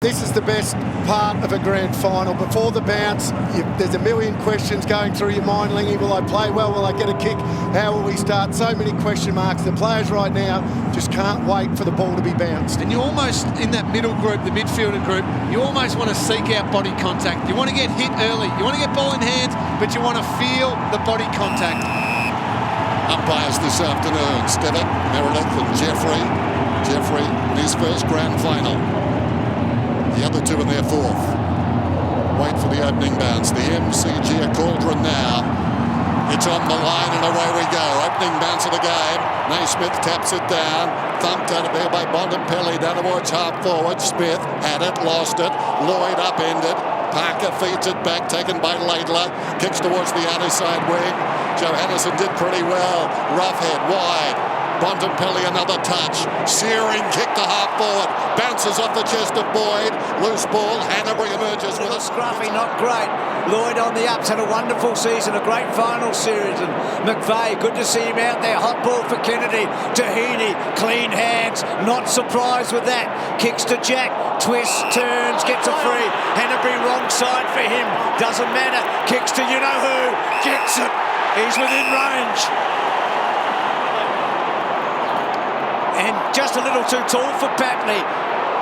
This is the best part of a grand final. Before the bounce, there's a million questions going through your mind. Lingy, will I play well? Will I get a kick? How will we start? So many question marks. The players right now just can't wait for the ball to be bounced. And you almost, in that middle group, the midfielder group, you almost want to seek out body contact. You want to get hit early. You want to get ball in hands, but you want to feel the body contact. Umpires this afternoon, Stevitt, Meredith and Jeffrey. Jeffrey in his first grand final. The other two in their fourth. Wait for the opening bounce. The MCG at Cauldron now. It's on the line and away we go. Opening bounce of the game. Naismith taps it down. Thumped out of there by Bontempelli down towards half forward. Smith had it, lost it. Lloyd upended. Parker feeds it back, taken by Laidler. Kicks towards the outer side wing. Johannisen did pretty well. Roughhead wide. Bontempelli another touch. Searing kick to half forward. Bounces off the chest of Boyd. Loose ball. Hanbury emerges with a scruffy, not great. Lloyd on the ups, had a wonderful season, a great final series. And McVeigh, good to see him out there. Hot ball for Kennedy. Tahini, clean hands. Not surprised with that. Kicks to Jack. Twists, turns, gets a free. Hanbury wrong side for him. Doesn't matter. Kicks to you-know-who. Gets it. He's within range. And just a little too tall for Papley.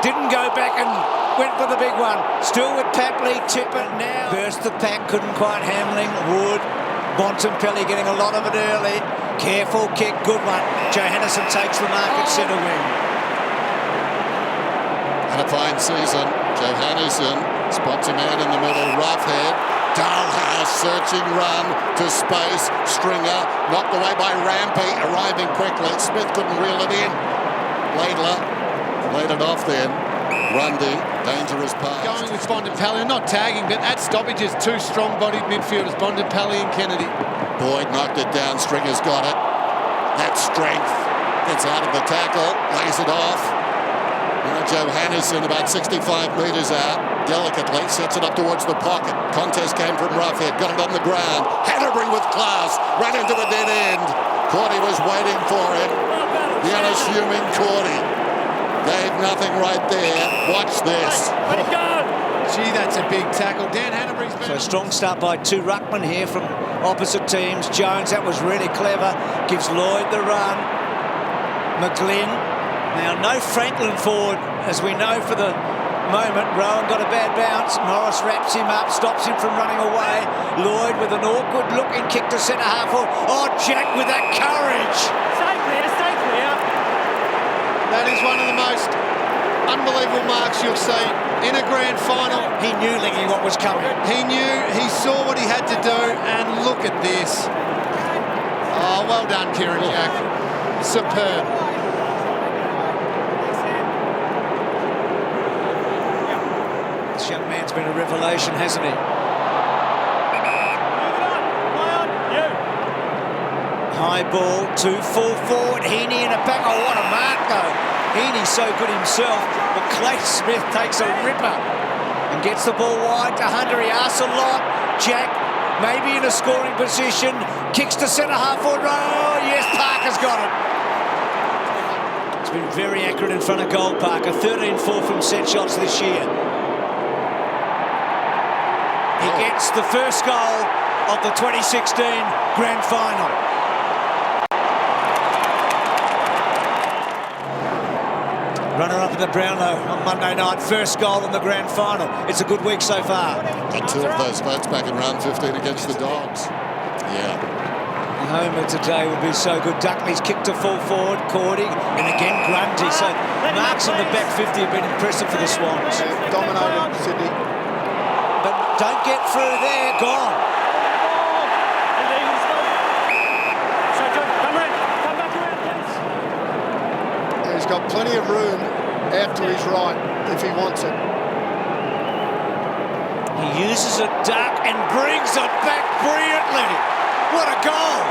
Didn't go back and went for the big one. Still with Papley, Tipper now. Burst the pack, couldn't quite handling. Wood, Bontempelli getting a lot of it early. Careful kick, good one. Johannisen takes the mark at centre wing. And a fine season. Johannisen spots a man in the middle. Roughhead. Dalhouse searching run to space. Stringer knocked away by Rampy, arriving quickly. Smith couldn't reel it in. Laidler laid it off then. Grundy, dangerous pass. Going with Bontempelli, not tagging, but at stoppages, two strong-bodied midfielders, Bontempelli and Kennedy. Boyd knocked it down. Stringer's got it. That strength gets out of the tackle, lays it off. Johannisen about 65 metres out, delicately sets it up towards the pocket. Contest came from Roughhead, got it on the ground. Hanbury with class, ran into a dead end. Cordy was waiting for him. The unassuming Cordy gave nothing right there. Watch this. Gee, that's a big tackle. Dan Hanbury's been... So strong start by two ruckmen here from opposite teams. Jones, that was really clever. Gives Lloyd the run. McGlynn. Now, no Franklin forward, as we know for the moment. Rowan got a bad bounce. Morris wraps him up, stops him from running away. Lloyd with an awkward-looking kick to centre half. Oh, Jack with that courage. Stay clear. That is one of the most unbelievable marks you'll see in a grand final. He knew, Lingy, what was coming. He knew, he saw what he had to do, and look at this. Oh, well done, Kieran Jack. Superb. This young man's been a revelation, hasn't he? High ball, two full forward. Heaney in a pack. Oh, what a mark, though. Heaney's so good himself, but Clay Smith takes a ripper and gets the ball wide to Hunter. He asks a lot. Jack, maybe in a scoring position, kicks to centre half forward. Oh, yes, Parker's got it. It's been very accurate in front of goal, Parker. 13-4 from set shots this year. He gets the first goal of the 2016 grand final. Runner-up in the Brownlow on Monday night. First goal in the grand final. It's a good week so far. Got two of those votes back in round 15 against the Dogs. Yeah. The homer today will be so good. Duckley's kick to full forward. Cordy, and again Grundy. So marks in the back 50 have been impressive for the Swans. Dominated Sydney. But don't get through there. Gone. He's got plenty of room out to his right if he wants it. He uses a duck and brings it back brilliantly. What a goal!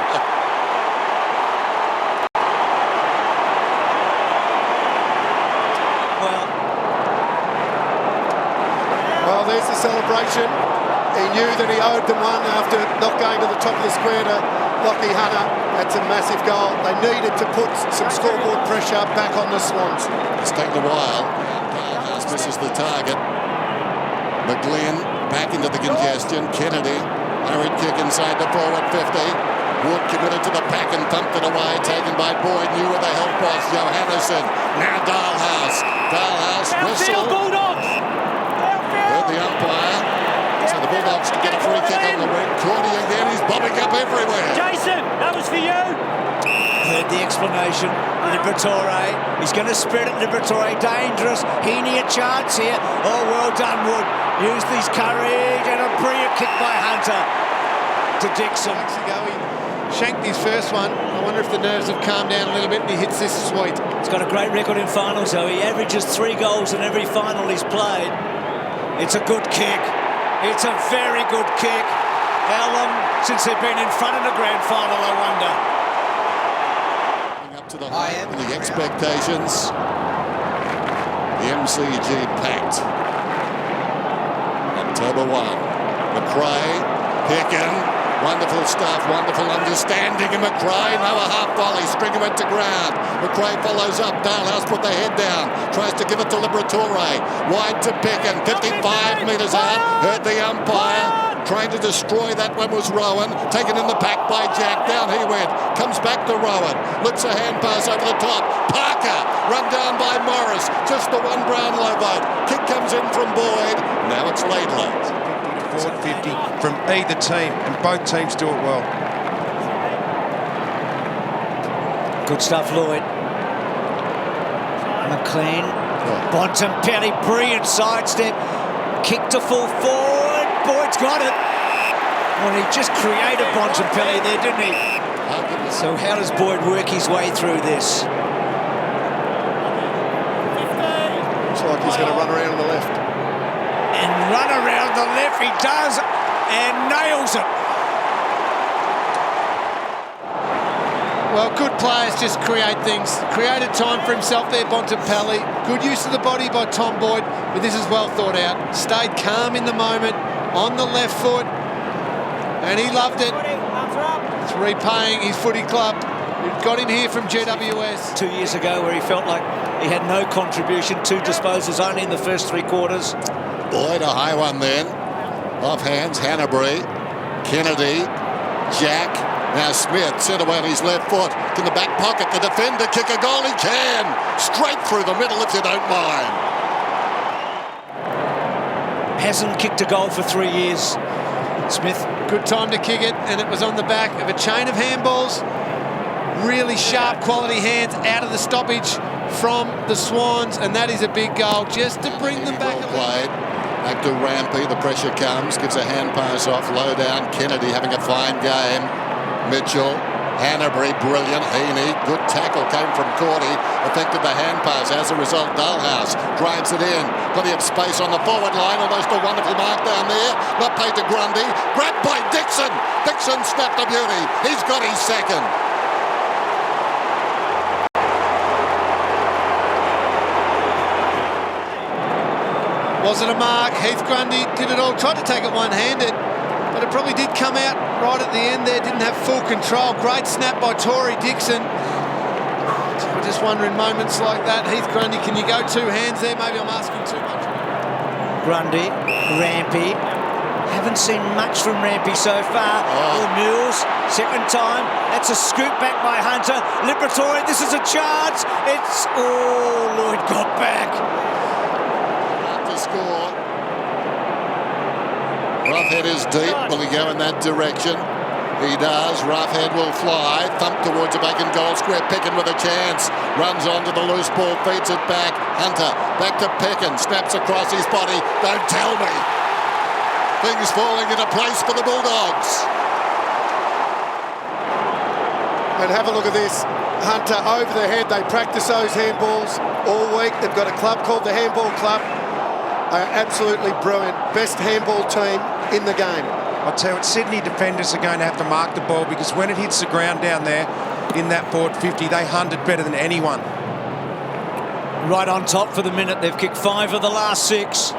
Well, there's the celebration. He knew that he owed them one after not going to the top of the square to Lockie Hunter. That's a massive goal. They needed to put some scoreboard pressure back on the Swans. It's taken a while. Dalhouse misses the target. McGlynn back into the congestion. Kennedy, hurried kick inside the forward 50. Wood committed to the pack and thumped it away. Taken by Boyd. Knew where the help was. Johannesson. Now Dalhouse. Dalhouse whistle. Bulldogs! Heard the umpire. So the Bulldogs to get a free kick on the wing. Cordy again. He's bobbing up everywhere. Jason, that was for you! Heard the explanation. Liberatore. He's going to spread it. Liberatore. Dangerous. Heaney a chance here. Oh, well done, Wood. Used his courage and a brilliant kick by Hunter to Dixon. Weeks ago, he shanked his first one. I wonder if the nerves have calmed down a little bit and he hits this sweet. He's got a great record in finals, though. He averages 3 goals in every final he's played. It's a good kick. It's a very good kick. How long since they've been in front of the grand final, I wonder? Up to the high end, the expectations. The MCG packed. October 1. McRae, Pickin, wonderful stuff, wonderful understanding. And McRae, now a half volley, Stringer went to ground. McRae follows up, Dalhouse put the head down, tries to give it to Liberatore. Wide to Pickin, 55 metres out, heard the umpire. Trying to destroy that one was Rowan. Taken in the pack by Jack. Down he went. Comes back to Rowan. Looks a hand pass over the top. Parker. Run down by Morris. Just the one Brownlow vote. Kick comes in from Boyd. Now it's Laidlaw. 50 from either team, and both teams do it well. Good stuff, Lloyd. McLean. Bontempelli. Brilliant sidestep. Kick to full forward. Boyd's got it. Well, he just created Bontempelli there, didn't he? So how does Boyd work his way through this? Looks like he's going to run around on the left. And run around the left, he does, and nails it. Well, good players just create things. Created time for himself there, Bontempelli. Good use of the body by Tom Boyd, but this is well thought out. Stayed calm in the moment, on the left foot, and he loved it. It's repaying his footy club. It got him here from GWS. 2 years ago where he felt like he had no contribution, 2 disposals only in the first 3 quarters. Boyd, a high one then. Off hands, Hanbury, Kennedy, Jack. Now Smith, centre on his left foot. In the back pocket, the defender kick a goal. He can. Straight through the middle if you don't mind. Hasn't kicked a goal for 3 years. Smith. Good time to kick it, and it was on the back of a chain of handballs. Really sharp quality hands out of the stoppage from the Swans, and that is a big goal just to bring them back. Well played. Back to Rampy, the pressure comes, gives a hand pass off, low down. Kennedy having a fine game. Mitchell, Hanbury, brilliant. Heaney, good tackle came from Cordy, affected the hand pass. As a result, Dalhouse drives it in. Plenty of space on the forward line, almost a wonderful mark down there. Not paid to Grundy, grabbed by Dixon. Dixon snapped a beauty. He's got his second. Was it a mark? Heath Grundy did it all, tried to take it one-handed, but it probably did come out right at the end there, didn't have full control. Great snap by Tory Dixon. We're just wondering moments like that. Heath Grundy, can you go 2 hands there? Maybe I'm asking too much. Grundy, Rampy. Haven't seen much from Rampy so far. Oh, Mills, second time. That's a scoop back by Hunter. Liberatore, this is a chance. It's, Lloyd got back. To score. Roughhead is deep. Will he go in that direction? He does. Roughhead will fly. Thump towards the back in goal square. Pickin with a chance. Runs onto the loose ball. Feeds it back. Hunter back to Pickin. Snaps across his body. Don't tell me. Things falling into place for the Bulldogs. And have a look at this. Hunter over the head. They practice those handballs all week. They've got a club called the Handball Club. They are absolutely brilliant. Best handball team in the game. I'll tell you what, Sydney defenders are going to have to mark the ball because when it hits the ground down there in that forward 50, they hunt it better than anyone. Right on top for the minute. They've kicked 5 of the last 6.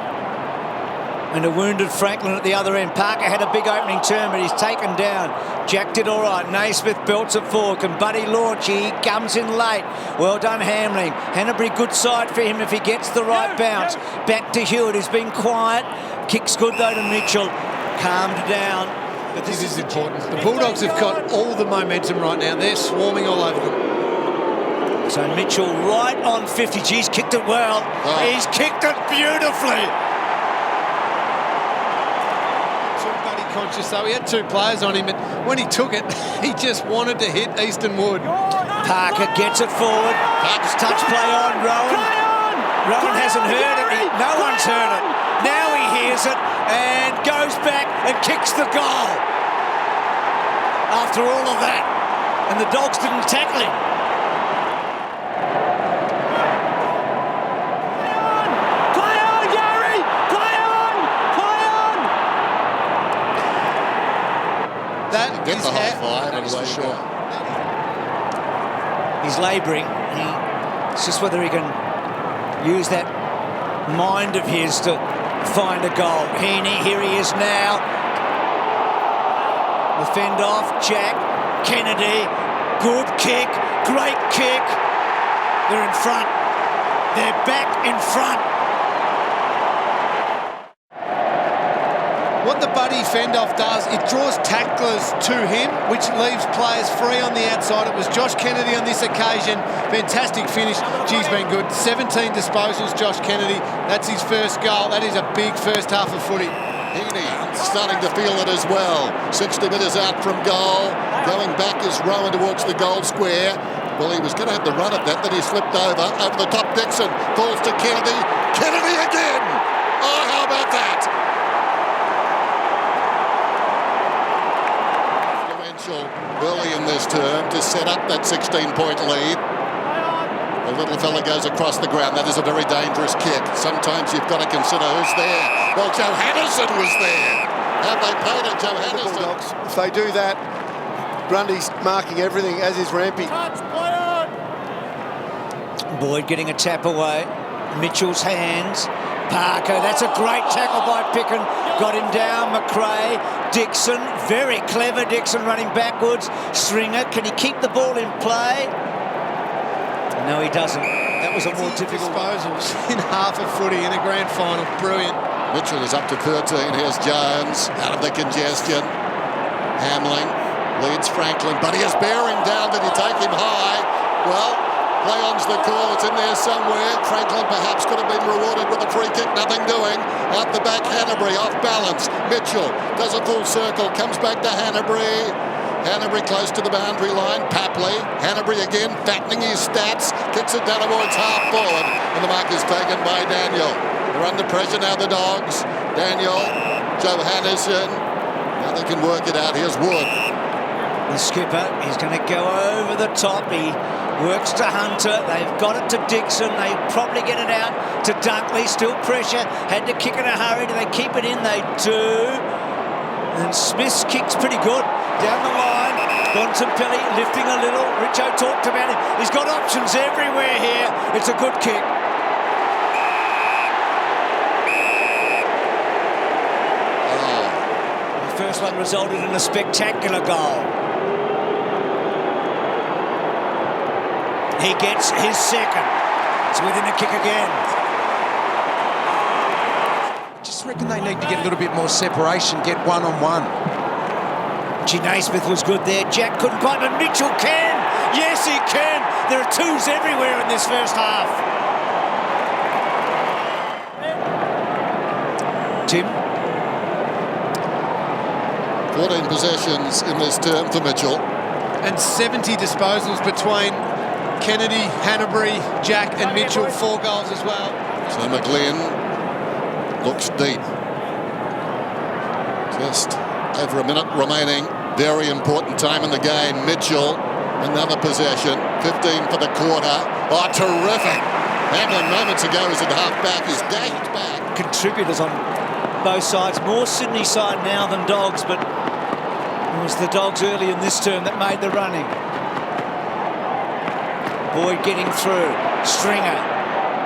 And a wounded Franklin at the other end. Parker had a big opening turn, but he's taken down Jack did all right. Naismith belts it forward. Can Buddy launch? He comes in late. Well done, Hamling. Hanbury, good side for him if he gets the right bounce. Back to Hewitt, who's been quiet. Kicks good, though, to Mitchell. Calmed down. But this is important. The Bulldogs have got all the momentum right now. They're swarming all over them. So Mitchell right on 50. He's kicked it well. Oh. He's kicked it beautifully. Conscious though, he had two players on him, and when he took it, he just wanted to hit Easton Wood. Parker gets it forward. Touch play on Rowan. Rowan hasn't heard it. No one's heard it. Now he hears it and goes back and kicks the goal. After all of that, and the Dogs didn't tackle him. Get the high five and away sure. He's labouring. It's just whether he can use that mind of his to find a goal. Heaney, here he is now. The fend off, Jack, Kennedy, good kick, great kick. They're in front. They're back in front. What the Buddy fend-off does, it draws tacklers to him, which leaves players free on the outside. It was Josh Kennedy on this occasion. Fantastic finish. Geez, been good. 17 disposals, Josh Kennedy. That's his first goal. That is a big first half of footy. Heaney starting to feel it as well. 60 metres out from goal. Going back is Rowan towards the goal square. Well, he was going to have the run at that, then he slipped over the top. Dixon falls to Kennedy. Kennedy again! Oh, how about that? Early in this term to set up that 16-point lead. The little fella goes across the ground. That is a very dangerous kick. Sometimes you've got to consider who's there. Well, Joe Henderson was there. Have they played it, Joe Henderson? If they do that, Grundy's marking everything, as is Rampy. Boyd getting a tap away. Mitchell's hands. Parker, that's a great tackle by Picken. Got him down, McRae. Dixon, very clever Dixon running backwards. Stringer, can he keep the ball in play? No, he doesn't. That was a more difficult disposals in half a footy in a grand final. Brilliant. Mitchell is up to 13. Here's Jones out of the congestion. Hamling leads Franklin, but he is bearing down. Did he take him high? Well, play on's the call. It's in there somewhere. Franklin perhaps could have been rewarded with a free kick. Nothing doing. Out the back, Hanbury off balance. Mitchell does a full circle. Comes back to Hanbury. Hanbury close to the boundary line. Papley. Hanbury again, fattening his stats. Kicks it down towards half forward. And the mark is taken by Daniel. They're under pressure now, the Dogs. Daniel. Joe Henderson. Now they can work it out. Here's Wood. The skipper, he's going to go over the top. He works to Hunter. They've got it to Dixon. They probably get it out to Dunkley. Still pressure. Had to kick in a hurry. Do they keep it in? They do. And Smith's kick's pretty good. Down the line. Bontempelli lifting a little. Richo talked about him. He's got options everywhere here. It's a good kick. The first one resulted in a spectacular goal. He gets his second. It's within a kick again. Just reckon they need to get a little bit more separation, get one-on-one. Naismith was good there. Jack couldn't quite, but Mitchell can. Yes, he can. There are twos everywhere in this first half. Tim? 14 possessions in this term for Mitchell. And 70 disposals between Kennedy, Hanbury, Jack and Mitchell. 4 goals as well. So McLean looks deep. Just over a minute remaining. Very important time in the game. Mitchell, another possession. 15 for the quarter. Oh, terrific. Hamlin moments ago was at half-back. He's dashed back. Contributors on both sides. More Sydney side now than Dogs, but it was the Dogs early in this term that made the running. Boyd getting through. Stringer.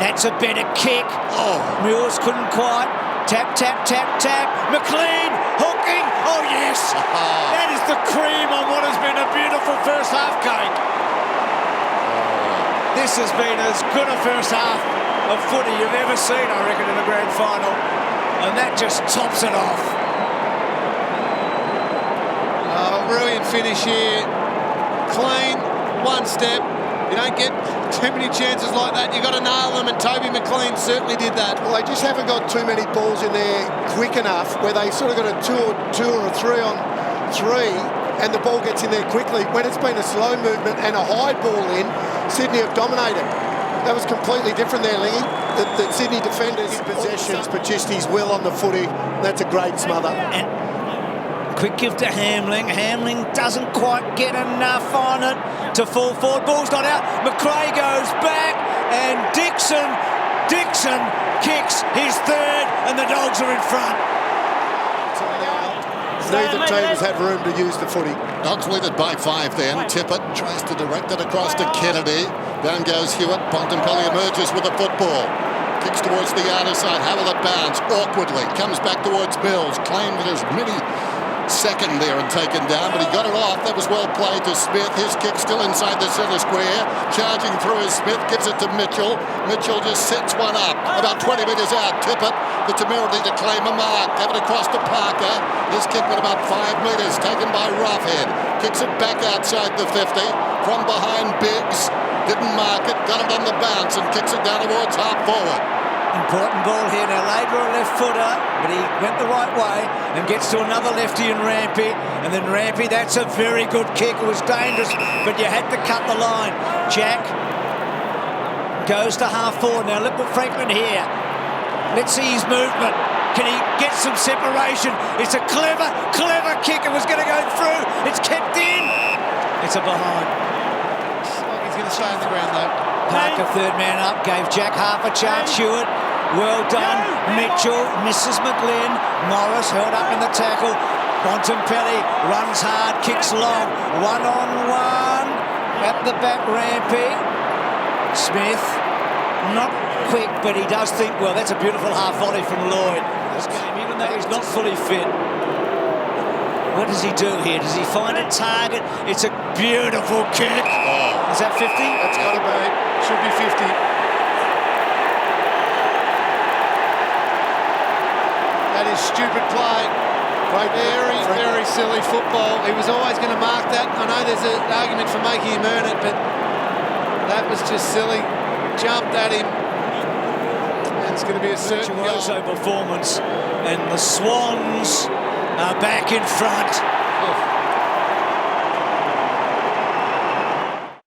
That's a better kick. Oh. Muirs couldn't quite. Tap, tap, tap, tap. McLean. Hook. looking. Oh, yes. That is the cream on what has been a beautiful first half cake. This has been as good a first half of footy you've ever seen, I reckon, in a grand final. And that just tops it off. Brilliant finish here. Clean, one step. You don't get too many chances like that. You've got to nail them, and Toby McLean certainly did that. Well, they just haven't got too many balls in there quick enough where they sort of got a two or a 3-on-3 and the ball gets in there quickly. When it's been a slow movement and a high ball in, Sydney have dominated. That was completely different there, Lingy. The Sydney defenders possessions, but just his will on the footy. That's a great smother. And quick give to Hamling. Hamling doesn't quite get enough on it to fall forward. Ball's not out. McRae goes back, and Dixon kicks his third, and the Dogs are in front. Neither team has had room to use the footy. Dogs lead it by 5 then. Tippett tries to direct it across to Kennedy. Down goes Hewitt. Bontempelli emerges with the football. Kicks towards the outer side. How will it bounce? Awkwardly. Comes back towards Mills. Claimed it as second there and taken down, but he got it off. That was well played to Smith. His kick still inside the centre square. Charging through is Smith, gives it to Mitchell. Mitchell just sets one up about 20 metres out. Tippett, the temerity to claim a mark. Have it across to Parker. His kick went about 5 metres, taken by Roughhead. Kicks it back outside the 50. From behind Biggs. Didn't mark it, got it on the bounce and kicks it down towards half forward. Important ball here now. Labour a left footer, but he went the right way and gits to another lefty in Rampy. And then Rampy, that's a very good kick. It was dangerous, but you had to cut the line. Jack goes to half forward. Now look at Franklin here. Let's see his movement. Can he get some separation? It's a clever kick. It was going to go through. It's kept in. It's a behind. He's going to stay on the ground though. Parker, third man up, gave Jack half a chance. Hewitt, well done. Mitchell misses McGlynn. Morris held up in the tackle. Bontempelli runs hard, kicks long. 1-on-1 at the back. Rampy. Smith, not quick, but he does think well. That's a beautiful half volley from Lloyd. This game, even though he's not fully fit. What does he do here? Does he find a target? It's a beautiful kick. Oh. Is that 50? That's got to be. Should be 50. That is stupid play. Very silly football. He was always going to mark that. I know there's an argument for making him earn it, but that was just silly. Jumped at him. And it's going to be a certain virtuoso performance. And the Swans are back in front.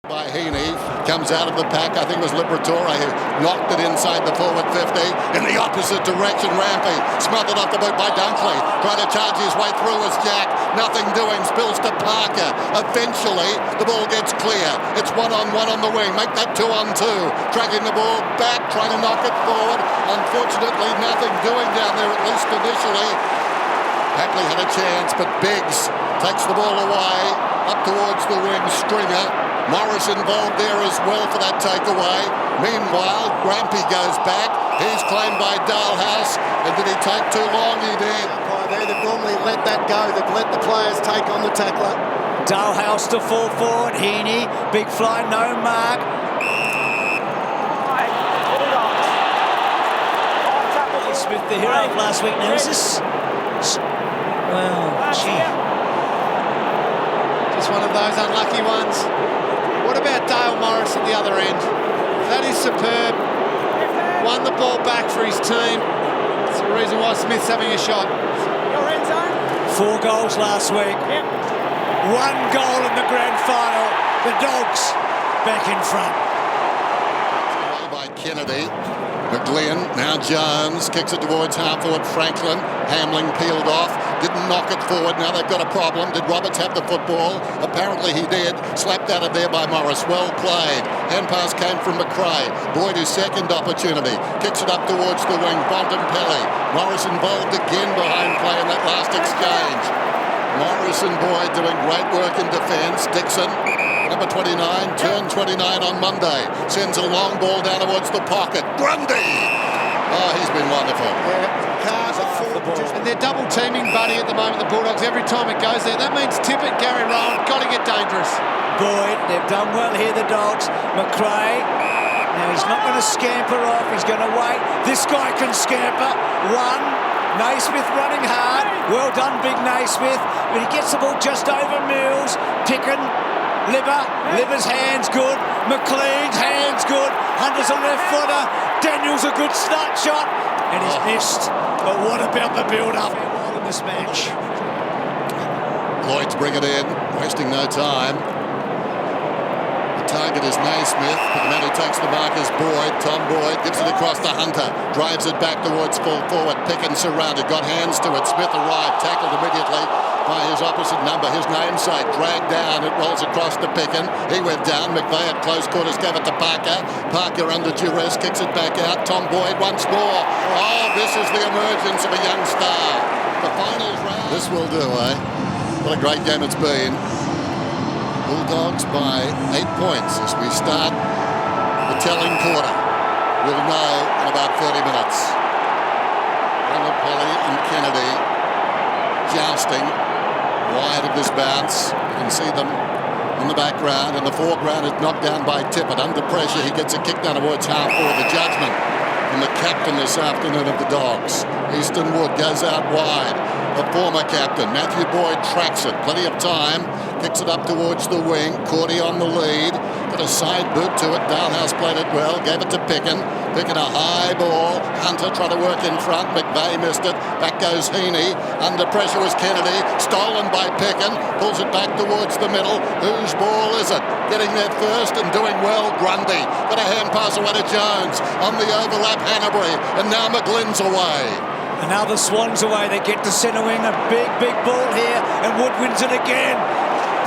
By Heaney, comes out of the pack. I think it was Liberatore who knocked it inside the forward 50. In the opposite direction, Rampy smothered off the boot by Dunkley. Trying to charge his way through as Jack. Nothing doing. Spills to Parker. Eventually, the ball gets clear. It's 1-on-1 on the wing. Make that 2-on-2. Tracking the ball back, trying to knock it forward. Unfortunately, nothing doing down there, at least initially. Hackley had a chance, but Biggs takes the ball away, up towards the wing. Stringer, Morris involved there as well for that takeaway. Meanwhile, Rampy goes back. He's claimed by Dalhouse. And did he take too long? He did. They've normally let that go. They've let the players take on the tackler. Dalhouse to fall forward. Heaney, big fly, no mark. Smith, the hero of last week. Now is this... Well, gee. Just one of those unlucky ones. What about Dale Morris at the other end? That is superb. Won the ball back for his team. That's the reason why Smith's having a shot. 4 goals last week. 1 goal in the grand final. The Dogs back in front. By Kennedy. McGlynn, now Jones, kicks it towards half forward Franklin. Hamling peeled off, didn't knock it forward. Now they've got a problem. Did Roberts have the football? Apparently he did. Slapped out of there by Morris. Well played. Hand pass came from McRae. Boyd, his second opportunity. Kicks it up towards the wing. Bontempelli. Morris involved again behind play in that last exchange. Morris and Boyd doing great work in defence. Dixon, number 29, turned 29 on Monday. Sends a long ball down towards the pocket. Grundy! Oh, he's been wonderful. Yeah, can't afford. And they're They're double teaming Buddy at the moment, the Bulldogs, every time it goes there. That means Tippett, Gary Rowan, got to get dangerous. Boyd, they've done well here, the Dogs. McRae, now he's not going to scamper off, he's going to wait. This guy can scamper. One, Naismith running hard. Well done, big Naismith. But he gets the ball just over Mills. Picken, Liver's hands good. McLean's hands good. Hunter's a left footer. Daniel's a good start shot. And he's missed. But what about the build-up in this match? Lloyd's bring it in, wasting no time. The target is Naismith, but the man who takes the mark is Boyd. Tom Boyd gives it across to Hunter, drives it back towards full forward. Picken surrounded, got hands to it. Smith arrived, tackled immediately by his opposite number, his namesake. Dragged down, it rolls across to Picken. He went down. McVeigh at close quarters gave it to Parker. Parker under duress, kicks it back out. Tom Boyd once more. Oh, this is the emergence of a young star. The finals round. This will do, eh? What a great game it's been. Bulldogs by 8 points as we start the telling quarter. We'll know in about 30 minutes. Pelly and Kennedy jousting wide of this bounce. You can see them in the background. In the foreground is knocked down by Tippett. Under pressure, he gets a kick down towards half forward. The judgment from the captain this afternoon of the Dogs. Easton Wood goes out wide. The former captain, Matthew Boyd, tracks it. Plenty of time. Kicks it up towards the wing. Cordy on the lead. Got a side boot to it. Dalhouse played it well. Gave it to Picken. Picken a high ball. Hunter tried to work in front. McVeigh missed it. Back goes Heaney. Under pressure was Kennedy. Stolen by Picken. Pulls it back towards the middle. Whose ball is it? Getting there first and doing well, Grundy. Got a hand pass away to Jones. On the overlap, Hanbury. And now McGlynn's away. And now the Swans away. They get to centre wing. A big ball here. And Wood wins it again.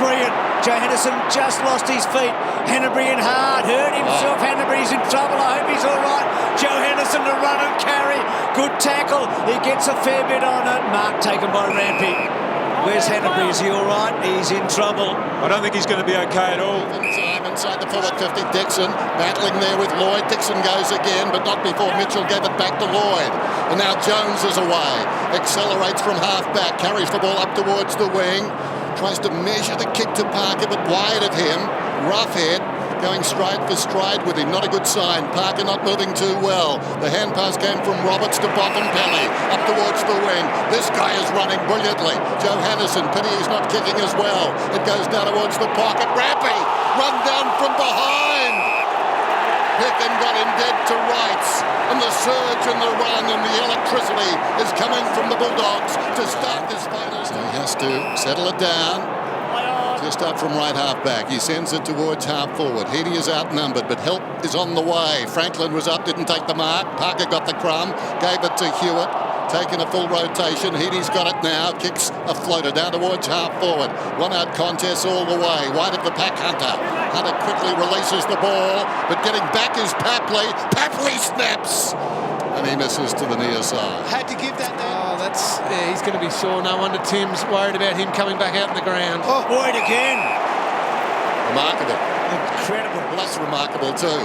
Brilliant. Joe Henderson just lost his feet. Hanbury in hard. Hurt himself. Hanbury's in trouble. I hope he's all right. Joe Henderson to run and carry. Good tackle. He gets a fair bit on it. Mark taken by Rampy. Where's Hanbury? Is he all right? He's in trouble. I don't think he's going to be okay at all. Time inside the forward 50. Dixon battling there with Lloyd. Dixon goes again, but not before Mitchell gave it back to Lloyd. And now Jones is away. Accelerates from half back. Carries the ball up towards the wing. Tries to measure the kick to Parker, but wide of him. Roughhead going stride for stride with him. Not a good sign. Parker not moving too well. The hand pass came from Roberts to Bontempelli. Up towards the wing. This guy is running brilliantly. Joe Henderson. Pity he's not kicking as well. It goes down towards the pocket. Rampy run down from behind. Picken got him dead to rights. And the surge and the run and the electricity is coming from the Bulldogs to start this final. So he has to settle it down. Just up from right half back. He sends it towards half forward. Heaney is outnumbered, but help is on the way. Franklin was up, didn't take the mark. Parker got the crumb, gave it to Hewitt. Taking a full rotation. Heaney's got it now. Kicks a floater down towards half forward. One out contest all the way. Wide of the pack, Hunter. Hunter quickly releases the ball, but getting back is Papley. Papley snaps. And he misses to the near side. Had to give that down. Oh, he's going to be sore. No wonder Tim's worried about him coming back out in the ground. Oh, Boyd again. Remarkable. Incredible. Well, that's remarkable too.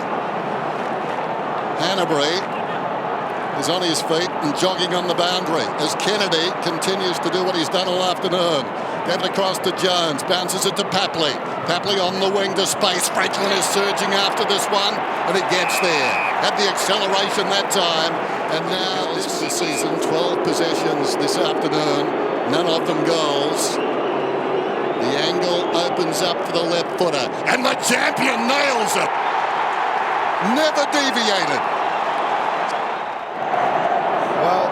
Hanbury is on his feet and jogging on the boundary as Kennedy continues to do what he's done all afternoon. Gave it across to Jones, bounces it to Papley. Papley on the wing to space. Franklin is surging after this one, and he gets there. Had the acceleration that time, and now this is the season. 12 possessions this afternoon, none of them goals. The angle opens up for the left footer, and the champion nails it. Never deviated. Well,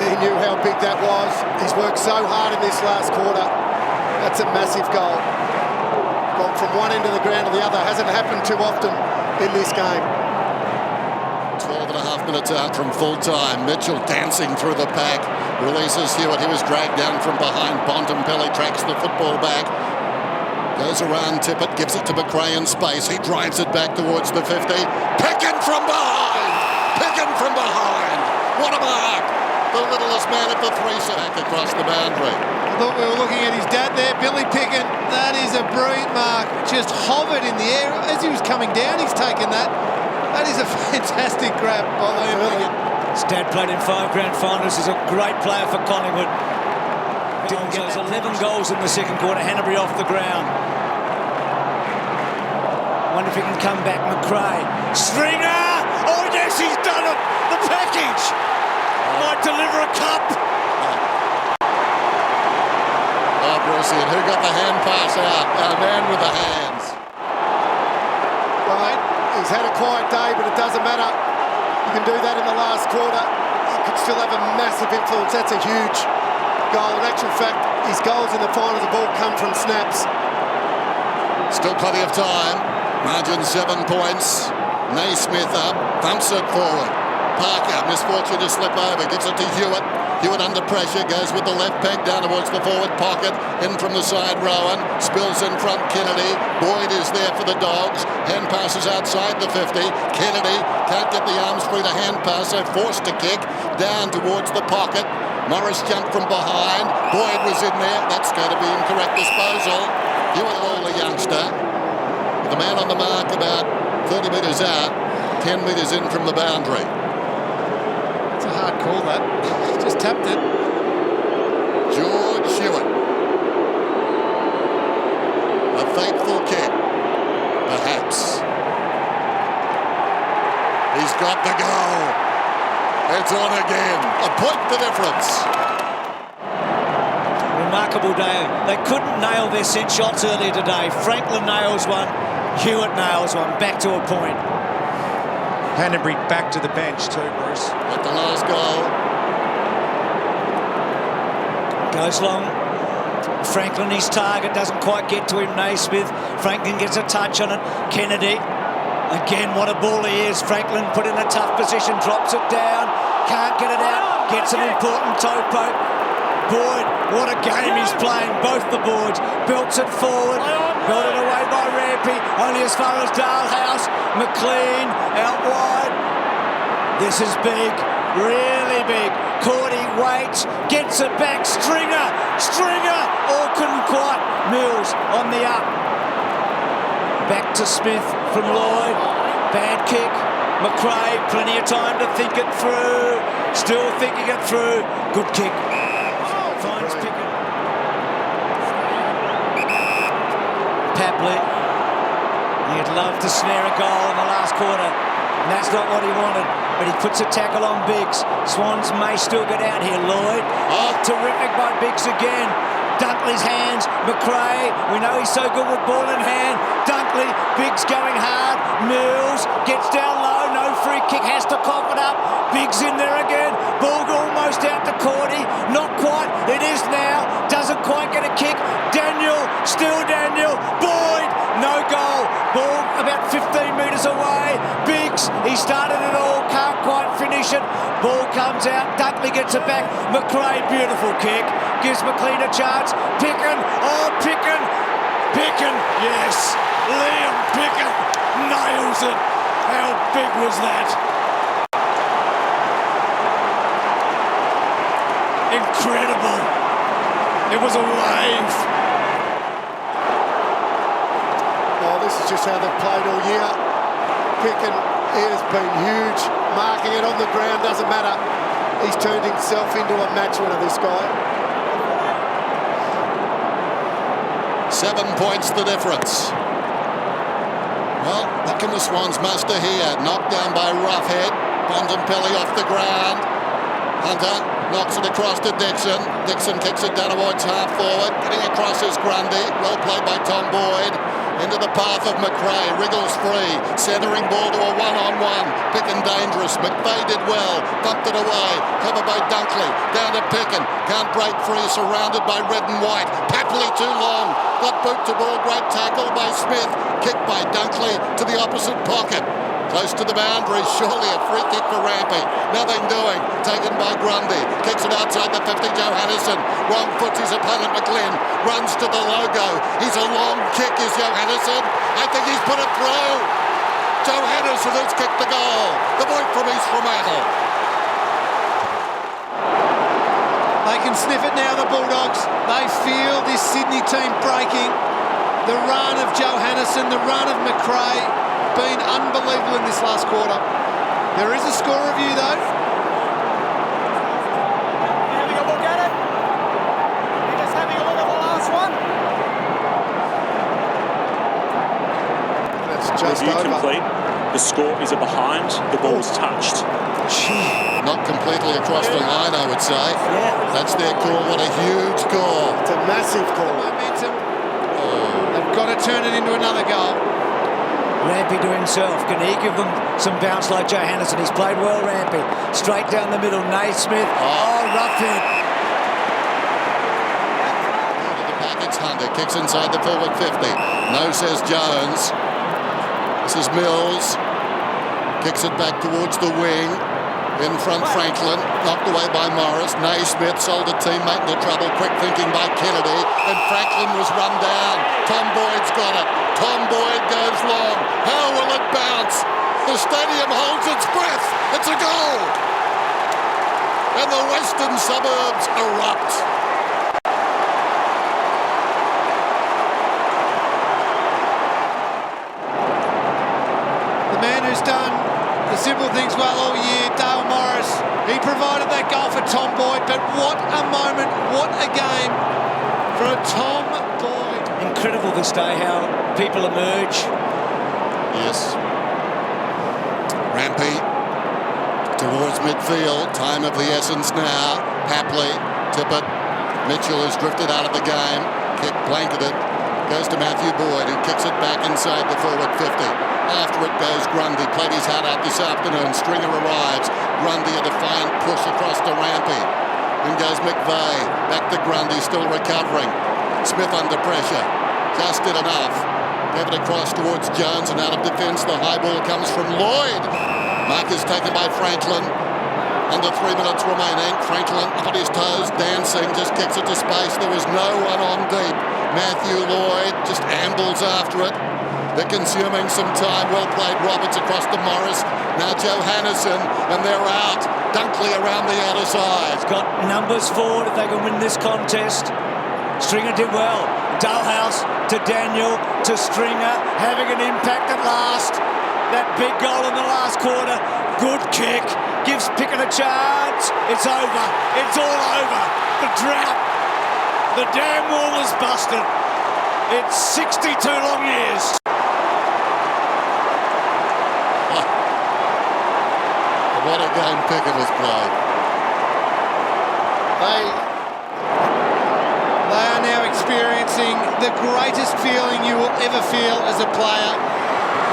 he knew how big that was. He's worked so hard in this last quarter. That's a massive goal. Gone from one end of the ground to the other. Hasn't happened too often in this game. 12 and a half minutes out from full time. Mitchell dancing through the pack. Releases Hewitt. He was dragged down from behind. Bontempelli tracks the football back. Goes around Tippett. Gives it to McRae in space. He drives it back towards the 50. Picken from behind. Picken from behind. What a mark. The littlest man at the 3-sack across the boundary. I thought we were looking at his dad there, Billy Picken. That is a brilliant mark. Just hovered in the air. As he was coming down, he's taken that. That is a fantastic grab by Liam Picken. His dad played in 5 grand finals. He's a great player for Collingwood. Didn't get those 11 goals in the second quarter. Hanbury off the ground. Wonder if he can come back. McRae. Stringer! Oh, yes, he's done it! The package! Might deliver a cup. Oh, brilliant. Who got the hand pass out? Our man with the hands. Well, he's had a quiet day, but it doesn't matter. You can do that in the last quarter. He could still have a massive influence. That's a huge goal. In actual fact, his goals in the finals have all come from snaps. Still plenty of time. Margin 7 points. Naismith up, thumps it forward. Parker, misfortune to slip over, gets it to Hewitt. Hewitt under pressure, goes with the left peg down towards the forward pocket. In from the side, Rowan. Spills in front, Kennedy. Boyd is there for the Dogs. Hand passes outside the 50. Kennedy can't get the arms through the hand pass, so forced to kick. Down towards the pocket. Morris jumped from behind. Boyd was in there. That's going to be incorrect disposal. Hewitt, all the youngster. The man on the mark about 30 metres out. 10 metres in from the boundary. It's a hard call, that. Just tapped it. George Hewitt. A faithful kick, perhaps. He's got the goal. It's on again. A point the difference. Remarkable day. They couldn't nail their set shots earlier today. Franklin nails one. Hewitt nails one. Back to a point. Hanbury back to the bench too, Bruce. At the last goal. Goes long. Franklin, his target, doesn't quite get to him. Naismith. Franklin gets a touch on it. Kennedy. Again, what a ball he is. Franklin put in a tough position, drops it down. Can't get it out. Gets an important toe poke. Boyd, what a game he's playing. Both the boards. Belts it forward. Belted away by Rampy. Only as far as Dalhouse. McLean out wide. This is big. Really big. Cordy waits. Gets it back. Stringer. Oh, couldn't quite. Mills on the up. Back to Smith from Lloyd. Bad kick. McRae, plenty of time to think it through. Still thinking it through. Good kick. Finds Pickett. Papley. He'd love to snare a goal in the last quarter. And that's not what he wanted. But he puts a tackle on Biggs. Swans may still get out here. Lloyd. Oh, terrific by Biggs again. Dunkley's hands. McRae. We know he's so good with ball in hand. Dunkley. Biggs going hard. Mills gets down low. No free kick. Has to cough it up. Biggs in there again. Ball almost out to Cordy. Not quite. It is now. Doesn't quite get a kick. Daniel. Still Daniel. Boyd. No goal. Ball about 15 metres away. Biggs. He started it all. Can't quite finish it. Ball comes out. Dunkley gets it back. McRae. Beautiful kick. Gives McLean a chance. Picken. Oh, Picken. Picken. Yes. Liam Picken nails it. How big was that? Incredible. It was a wave. Oh, this is just how they've played all year. Picken, he has been huge. Marking it on the ground, doesn't matter. He's turned himself into a match winner, this guy. 7 points the difference. Well, what can the Swans muster here? Knocked down by Roughhead. Bontempelli off the ground. Hunter knocks it across to Dixon. Dixon kicks it down towards half forward. Getting across is Grundy. Well played by Tom Boyd. Into the path of McRae. Wriggles free. Centering ball to a one-on-one. Picken dangerous. McVeigh did well. Bumped it away. Covered by Dunkley. Down to Picken. Can't break free. Surrounded by red and white. Papley too long. Got boot to ball. Great tackle by Smith. Kicked by Dunkley to the opposite pocket. Close to the boundary, surely a free kick for Rampy. Nothing doing. Taken by Grundy. Kicks it outside the 50, Johannesson. Wrong foots his opponent, McGlynn. Runs to the logo. He's a long kick, is Johannesson. I think he's put it through. Johannesson has kicked the goal. The boy from East Fremantle. They can sniff it now, the Bulldogs. They feel this Sydney team breaking. The run of Johannesson, the run of McRae, been unbelievable in this last quarter. There is a score review though. just review over. complete. The score is a behind. The ball was touched. Not completely across the line, I would say. Yeah. That's their call. What a huge call. It's a massive call. Momentum. They've got to turn it into another goal. Rampy to himself. Can he give them some bounce like Johannesson? He's played well, Rampy. Straight down the middle. Naismith. Oh, rough hit. The package Hunter kicks inside the forward 50. No, says Jones. This is Mills. Kicks it back towards the wing. In front, Franklin, knocked away by Morris. Naismith sold a teammate into trouble. Quick thinking by Kennedy. And Franklin was run down. Tom Boyd's got it. Tom Boyd goes long. How will it bounce? The stadium holds its breath. It's a goal. And the western suburbs erupt. The man who's done the simple things well all year, Dale Morris, he provided that goal for Tom Boyd, but what a moment, what a game for Tom Boyd. Incredible this day how people emerge. Yes. Rampy towards midfield. Time of the essence now. Papley, Tippett. Mitchell has drifted out of the game. Kick blanketed. Goes to Matthew Boyd, who kicks it back inside the forward 50. After it goes Grundy. Played his heart out this afternoon. Stringer arrives. Grundy a defiant push across to Rampy. Then goes McVeigh. Back to Grundy, still recovering. Smith under pressure. Just did enough. Gave it across towards Jones and out of defence. The high ball comes from Lloyd. Mark is taken by Franklin. Under 3 minutes remaining. Franklin up on his toes, dancing, just kicks it to space. There was no one on deep. Matthew Lloyd just ambles after it. They're consuming some time. Well played, Roberts across to Morris. Now Johannesson, and they're out. Dunkley around the outer side. He's got numbers forward if they can win this contest. Stringer did well. Dalhouse to Daniel to Stringer, having an impact at last. That big goal in the last quarter. Good kick. Gives Pickett a chance. It's over. It's all over. The drought. The damn wall is busted. It's 62 long years. What a game Pickett has played. They are now experiencing the greatest feeling you will ever feel as a player.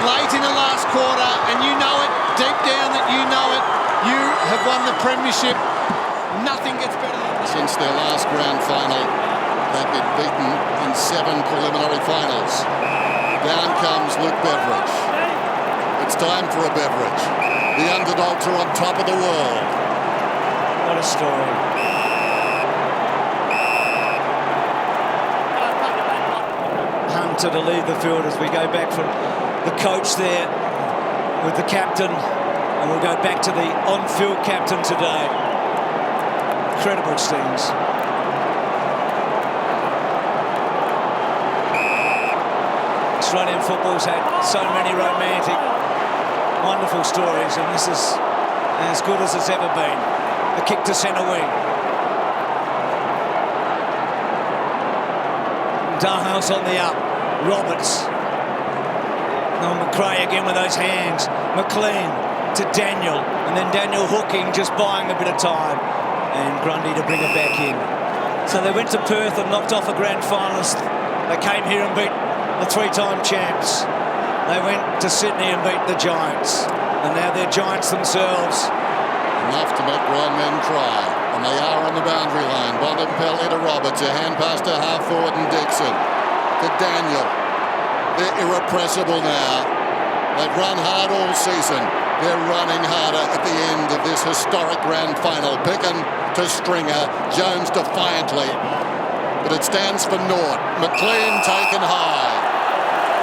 Late in the last quarter, and you know it, deep down that you know it, you have won the premiership. Nothing gets better than that. Since their last grand final, they've been beaten in 7 preliminary finals. Down comes Luke Beveridge. It's time for a Beveridge. The underdogs are on top of the world. What a story. Hunter to leave the field as we go back from the coach there with the captain, and we'll go back to the on-field captain today. Incredible scenes. Australian football's had so many romantic, wonderful stories, and this is as good as it's ever been. The kick to centre wing. Dalhouse on the up. Roberts. Now McRae again with those hands. McLean to Daniel, and then Daniel hooking, just buying a bit of time, and Grundy to bring it back in. So they went to Perth and knocked off a grand finalist. They came here and beat the 3-time champs. They went to Sydney and beat the Giants, and now they're Giants themselves. Enough to make grown men cry, and they are on the boundary line. Bontempelli to Roberts, a hand pass to half forward and Dixon. To Daniel. They're irrepressible now. They've run hard all season. They're running harder at the end of this historic grand final. Picken to Stringer, Jones defiantly, but it stands for naught. McLean taken high.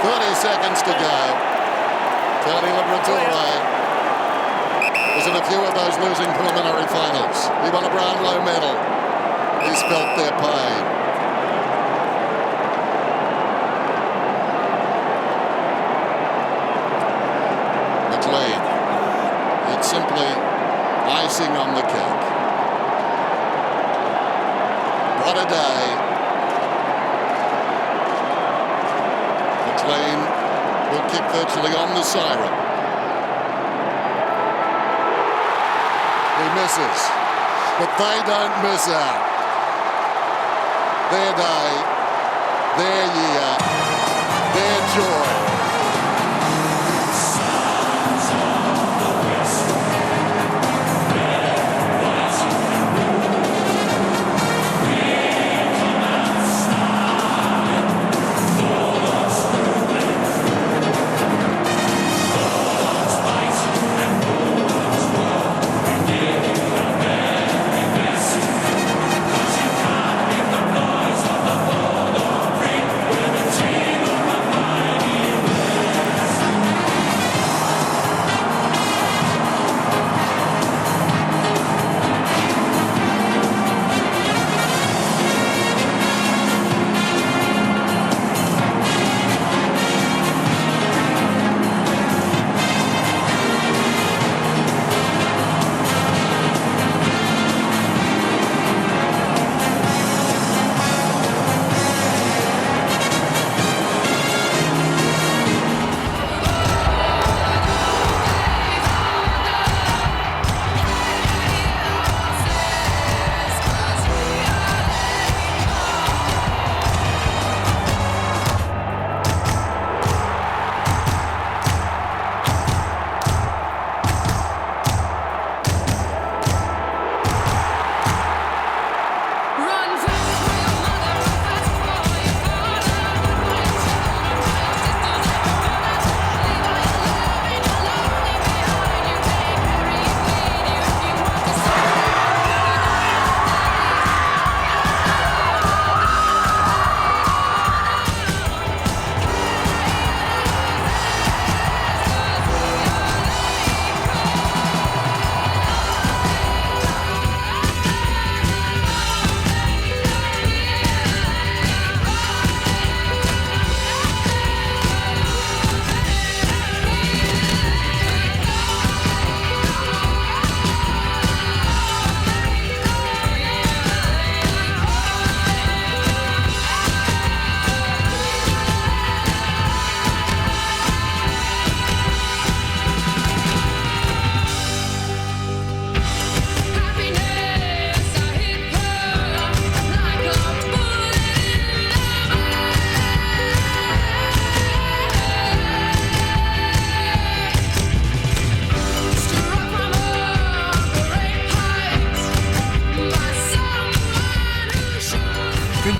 30 seconds to go. Tony Liberatore was in a few of those losing preliminary finals. He won a Brownlow medal. He's felt their pain. McLean. It's simply icing on the cake. What a day. McLean will kick virtually on the siren. He misses, but they don't miss out. Their day, their year, their joy.